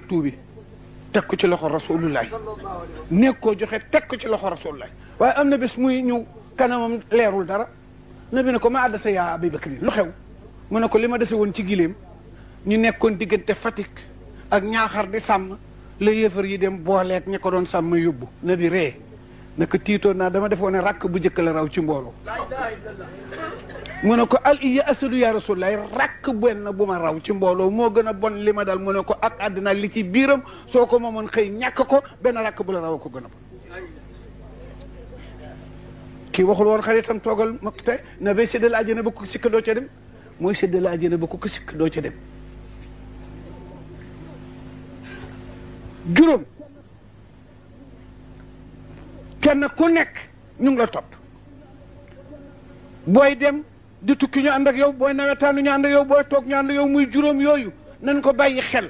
nattu bi teg ko ci loxo rasulullah nekk koo joxe teg ko ci loxo rasulullah waaye am na bés muy ñëw kanamam leerul dara nabi ne ko ma àdda sa yaa Abi Bakri lu xew mu ne ko li ma dese woon ci gileem ñu nekkoon diggante Fatick ak Ñaaxar di sàmm la yéefar yi dem booleeg ña ko doon sàmm yóbbu nabi ree naka tiitoon naa dama defoon ne rakk bu njëkk la raw ci mbooloo mu ne ko al iya asadu ya rasulullah rakk benn bu ma raw ci mbooloo moo gën a bon li ma dal mu ne ko ak àddina li ci biiram soo ko moomoon xëy ñàkk ko benn rakk bu la raw ko gën a bon kii waxul woon xaritam toogal ma te na bay séddale àjjana ba ko sikk doo ca dem mooy séddale àjjana ba ko sikk doo ca dem juróom kenn ku nekk ñu ngi la topp booy dem di tukki ñu ànd ak yow booy nawetaanu ñu ànd ak yow booy toog ñu ànd ak yow muy juróom yooyu nañ ko bàyyi xel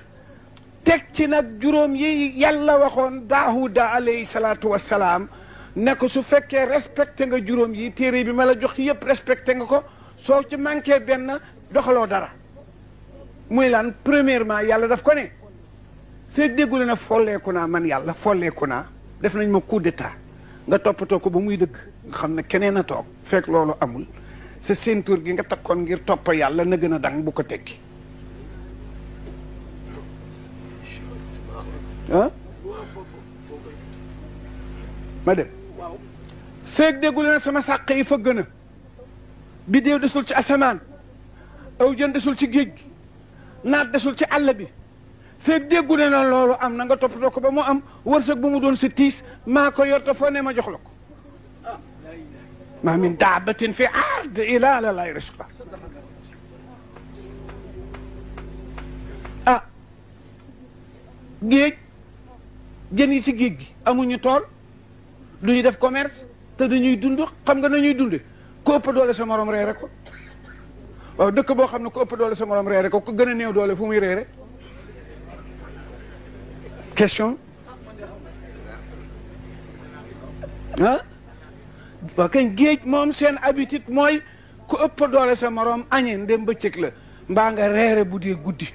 teg ci nag juróom yi yàlla waxoon Daawuda alayhi salaatu wassalaam ne ko su fekkee respecté nga juróom yi téere bi ma la jox yëpp respecté nga ko soo ci manqué benn doxaloo dara muy lan premièrement yàlla daf ko ne fekk déggule na folleeku naa man yàlla folleeku naa def nañ ma coup d'état nga toppatoo ko ba muy dëgg nga xam ne keneen a toog fekk loolu amul sa ceinture gi nga takkoon ngir topp yàlla na gën a dang bu ko tekki ah ma dem fekk déggule na sama sàq yi fa gën a bidéew desul ci asamaan aw jën desul ci géej gi naat desul ci àll bi fekk déggu ne na loolu am na nga toppatoo ko ba mu am wërsëg bu mu doon si tiis maa ko yor te foo ne ma jox la ko ma min daabatin fi ard ila la lay risqa ah géej jën yi ci géej gi amuñu tool du ñu def commerce te dañuy dund xam nga nañuy dunde ku ëpp doole sa morom reere ko waaw dëkk boo xam ne ku ëpp doole sa morom reere ko ku gën a néew doole fu muy reere question ah waaw kañ géej moom seen habitude mooy ku ëpp doole sa morom añee ndem bëccëg la mbaa nga reere bu dee guddi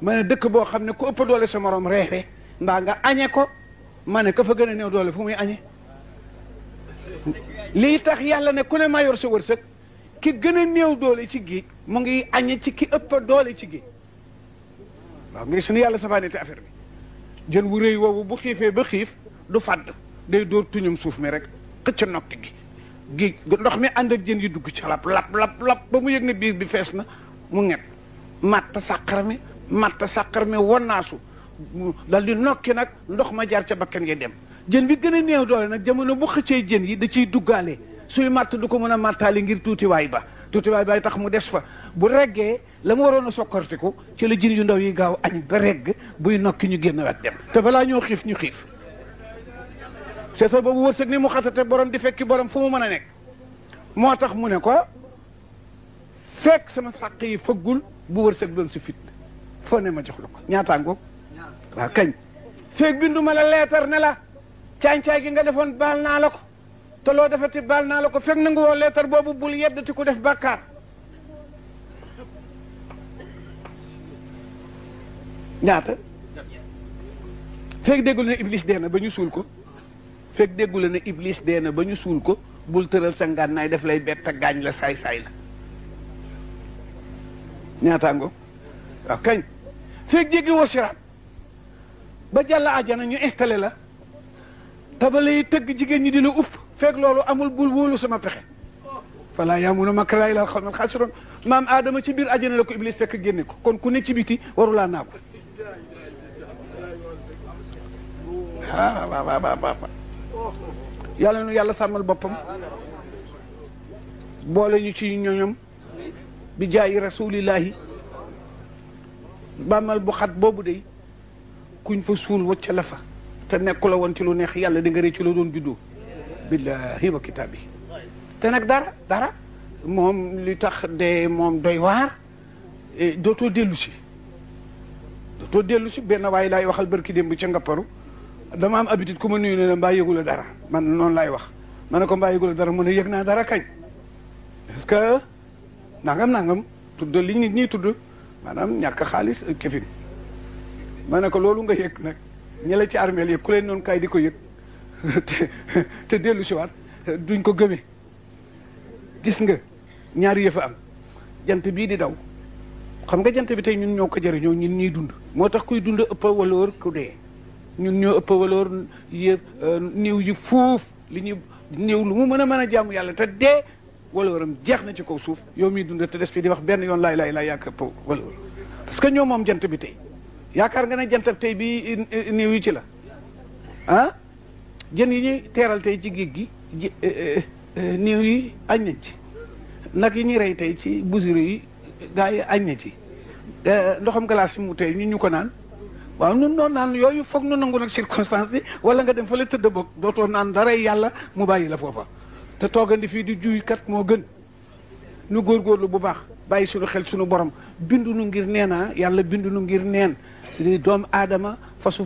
ma ne dëkk boo xam ne ku ëpp doole sa morom reere mbaa nga añe ko ma ne ka fa gën a néew doole fu muy añe lii tax yàlla ne ku ne maa yor sa wërsëg ki gën a néew doole ci géej mu ngi añe ci ki ëpp doole ci géej waaw ngir suñu yàlla safaanete affaire bi jën wu rëy woowu bu xiifee ba xiif du fàdd day dóor tuñum suuf mi rek xëcc nokki gi géej ndox mi ànd ak jën yi dugg ci lap ba mu yëg ne biir bi fees na mu ñett matta sàqar mi wonnaasu dal di nokki nag ndox ma jaar ca bakkan ya dem jën bi gën a néew doole nag jamono bu xëccee jën yi da ciy duggaale suy matt du ko mën a mattaali ngir tuutiwaay bay tax mu des fa bu reggee la mu waroon a sokkortiku ci la jën yu ndaw yi gaaw añ ba regg buy nokki ñu génn wet dem te balaa ñoo xiif ñu xiif seetal boobu wërsëg ni mu xatate borom di fekki borom fu mu mën a nekk moo tax mu ne ko fekk sama sàq yi fëggul bu wërsëg doon si fit foo ne ma jox la ko ñaataangoog waaw kañ fekk binduma la leetar ne la caay-caay gi nga defoon baal naa la ko te loo defati baal naa la ko fekk nangu woo leetar boobu bul yeddati ku def bàkkaar ñaata fekk déggul ne iblis dee na ba ñu suul ko fekk déggul ne iblis dee na ba ñu suul ko bul tëral sa ngànnaay def lay bett ak gaañ la saay-saay la ñaataango waaw kañ fekk jéggi woo siraat ba jàll àjjana ñu installé la te ba lay tëgg jigéen ñi di la upp fekk loolu amul bul wóolu sama pexe falaa yaamuna makra llaahi illal qawmul xaasiruun maam Adama ci biir àjjana la ko iblis fekk génne ko kon ku ne ci biti warulaa naa ko waaw yàlla nu yàlla sàmmal boppam boole ñu ci ñoñom bi jaayi rasulillahi bàmmal bu xat boobu de kuñ fa suul wacca la fa te nekku la woon ci lu neex yàlla di nga rëy ci la doon juddoo billahi wa kitaabi te nag dara moom li tax de moom doy waar dootoo dellu si benn waaye laay waxal barki démb ca ngapparu dama am habitude ku ma nuyu ne mbaa yëgu la dara man noonu laay wax ma ne ko mbaa yëgu la dara mu ne yëg naa dara kañ parce que nangam tudd li nit ñi tudd maanaam ñàkk xaalis kefin ma ne ko loolu nga yëg nag ñi la ci armeel yëg ku leen noonu kay di ko yëg te dellu si waat duñ ko gëmee. gis nga ñaari yëfa am jant bii di daw xam nga jant bi tey ñun ñoo ko jëriñoo ñun ñuy dund moo tax kuy dund ëpp valeur ku dee ñun ñoo ëpp valeur néew yi fuuf li ñu néew lu mu mën a jaamu yàlla te dee valeuram jeex na ci kaw suuf yow miy dund te des fi di wax benn yoon laay yàq ëpp valeur parce que ñoo moom jant bi tey yaakaar nga ne jantab tey bi néew yi ci la ah jën yi ñuy teeral tey ci géej gi néew yi añ nañ ci nag yi ñuy rey tey ci busure yi gaa yi añ na ci ndoxam glace yi mu tey ñu ko naan waaw nun noonu naan yooyu foog nu nangu nag circonstance bi wala nga dem fa la tëdd boog dootoo naan daray yàlla mu bàyyi la foofa te toogandi fii di juy kat moo gën nu góorgóorlu bu baax bàyyi suñu xel suñu borom bindu nu ngir neena yàlla bindu nu ngir neen doomu aadama fasu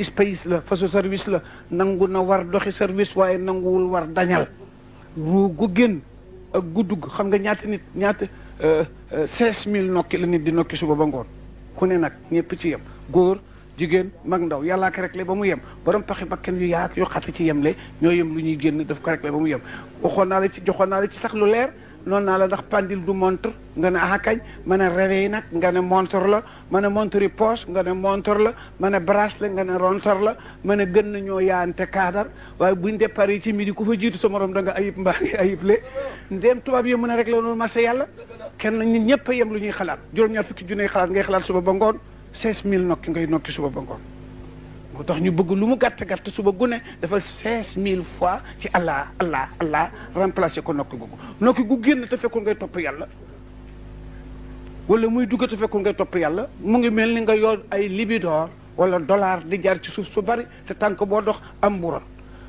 space la fasu service la nangu na war doxi service waaye nanguwul war dañal ruu gu génn ak guddug xam nga ñaata 16000 nokki la nit di nokki suba ba ngoon ku ne nag ñëpp ci yem góor jigéen mag ndaw yàllaa ko réglé ba mu yem borom paxi bakken yu yaak yu xati ci yem le ñoo yem lu ñuy génn daf ko réglé ba mu yem joxoon naa la ci sax lu leer noonu naa la ndax pendule du montre nga ne akañ ma ne réveil nag nga ne montre la ma ne montre yi poche nga ne montre la ma ne bracelet nga ne montre la ma ne gën nañoo yaante kaadar waaye buñ départ yi ci midi ku fa jiitu sa morom da nga ayib mbaa ngi ayib le ndéem tubaab yi mën a réglé noonu marché yàlla kenn nit ñëpp a yem lu ñuy xalaat juróom-ñaar fukki junne xalaat ngay xalaat suba ba ngoon 16000 nokki ngay nokki suba ba ngoon moo tax ñu bëgg lu mu gàtt gàtt suba gune dafa 16000 fois ci allah remplacé ko nokki googu nokki gu génn te fekkul ngay topp yàlla wala muy dugg te fekkul ngay topp yàlla mu ngi mel ni nga yor ay libidoor wala dollar di jaar ci suuf su bari te tànk boo dox am mbural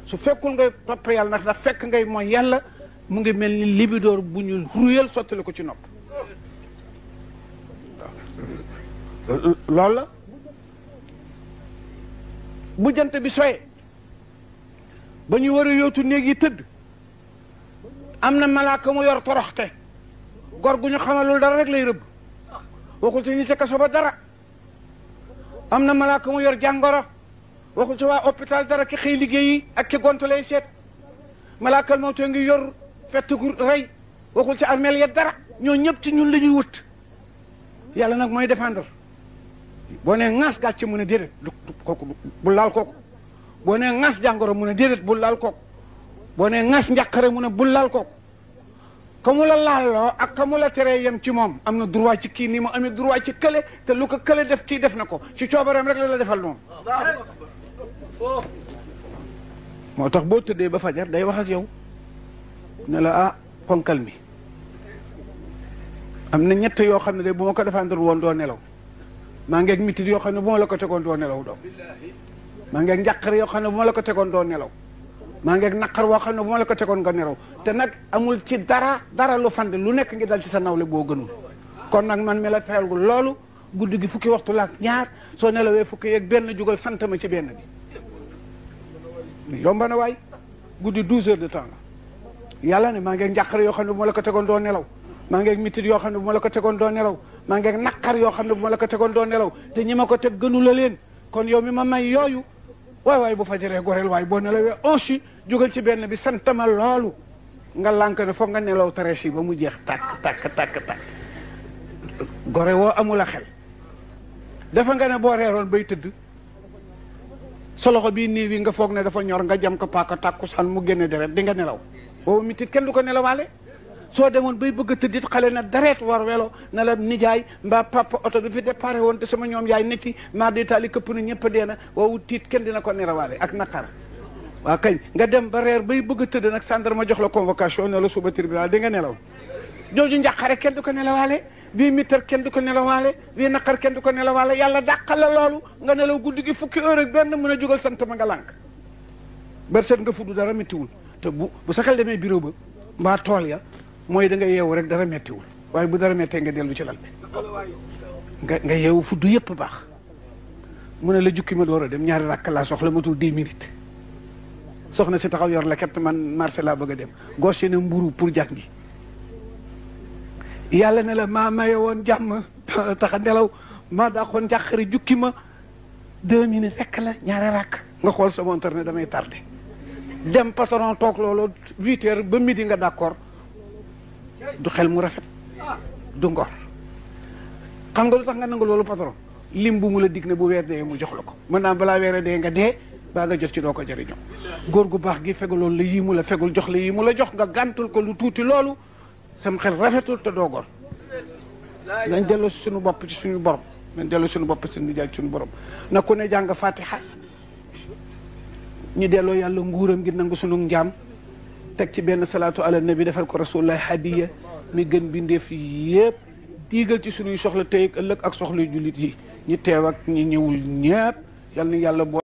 su fekkul ngay topp yàlla ndax fekk ngay mooy yàlla mu ngi mel ni libidoor bu ñu ruyal sottali ko ci nopp loolu la bu jant bi soyee ba ñu war a yootu néeg yi tëdd am na malaaka mu yor toroxte gor gu ñu xamalul dara rek lay rëbb waxul ci ñi ca kaso ba dara am na malaaka mu yor jàngoro waxul ci waa hôpital dara ki xëy liggéeyi ak ki gont lay seet malaakal moo te ngi yor fett gu rey waxul ci armeel ya dara ñoo ñëpp ci ñun la ñuy wut yàlla nag mooy défendre boo nee ŋaas gàcce mu ne déedéet kooku bu laal kooku boo nee ŋaas jàngoro mu ne déedéet bul laal kooku boo nee ŋaas njàqare mu ne bul laal kooku ka mu la laaloo ak ka mu la teree yem ci moom am na droit ci kii nii mu amee droit ci kële te lu ko kële def kii def na ko ci coobareem rek la defal noonu moo tax boo tëddee ba fajar day wax ak yow ne la ponkal mi am na ñett yoo xam ne de bu ma ko défendre woon doo nelaw maa ngeeg mitit yoo xam ne bu ma la ko tegoon doo nelaw doom maa ngeeg njàqare yoo xam ne bu ma la ko tegoon doo nelaw maa ngeeg naqar woo xam ne bu ma la ko tegoon nga nelaw te nag amul ci dara lu fande lu nekk ngi dal ci sa nawle boo gënul kon nag man mi la fayalgul loolu guddi gi fukki waxtu la ak ñaar soo nelawee fukki yeeg benn jugal sant ma ci benn bi yomba na waay guddi 12 heures de temps la yàlla ne maa ngeeg njàqare yoo xam ne bu ma la ko tegoon doo nelaw maa ngeeg mitit yoo xam ne bu ma la ko tegoon doo nelaw maa ngeeg naqar yoo xam ne bu ma la ko tegoon doo nelaw te ñi ma ko teg gënu la leen kon yow mi ma may yooyu waay bu fajaree goreel waay boo nelawee aussi jógal ci benn bi santama loolu nga lànk ne foog nga nelaw tarees yi ba mu jeex tàkk gore woo amula xel dafa nga ne boo reeroon bay tëdd sa loxo bii nii wi nga foog ne dafa ñor nga jam ko paaka tàkkusaan mu génne deret di nga nelaw boobu mitit kenn du ko nelawaale soo demoon bay bëgg a tëddit xale na dareet war welo na la nijaay mbaa papa oto bi fi déparé woon te sama ñoom yaay netti maa di taali këpp na ñëpp dee na woowu tiit kenn dina ko nelawaale ak naqar waa kañ nga dem ba reer bay bëgg a tëdd nag gendarme jox la convocation ne la suba tribunal di nga nelaw jooju njàqare kenn du ko nelawaale bii mitar kenn du ko nelawaale bii naqar kenn du ko nelawaale yàlla dàqal la loolu nga nelaw guddi gi fukki heure ak benn mën a jógal sant ma nga lànk berset nga fudd dara méttiwul te bu sa xel demee bureau ba mbaa tool ya mooy da nga yeewu rek dara méttiwul waaye bu dara méttee nga dellu ci lal bi nga yeewu fudd yëpp baax mu ne la jukki ma door a dem ñaari rakk laa soxla matul 10 minutes soxna si taxaw yor la ket man marché laa bëgg a dem gauche ne mburu pour jàngi yàlla ne la maa maye woon jàmm taxa nelaw maa daaxoon njàqare jukki ma 2 minutes fekk la ñaari rakk nga xool sa montre ne damay tardé dem patron toog loolu 8 heures ba midi nga d'accord du xel mu rafet du ngor xam nga lu tax nga nangu loolu patron lim bu mu la dig ne bu weer dee mu jox la ko mën naa balaa weer dee nga dee baa nga jot ci doo ko jëriñoo góor gu baax gi fegu loolu la yii mu la fegul jox la yii mu la jox nga gàntul ko lu tuuti loolu sam xel rafetul te doo gor nañ delloo suñu bopp ci suñu borom nañ delloo suñu bopp ci suñu suñu borom na ku ne jàng fatiha ñu delloo yàlla nguuram gi nangu suñu njaam teg ci benn salaatu ala nabi defal ko rasulullah hadiya mi gën bindeef yépp diigal ci suñuy soxla tey ak ëllëg ak soxla jullit yi ñi teew ak ñi ñëwul ñépp yal na yàlla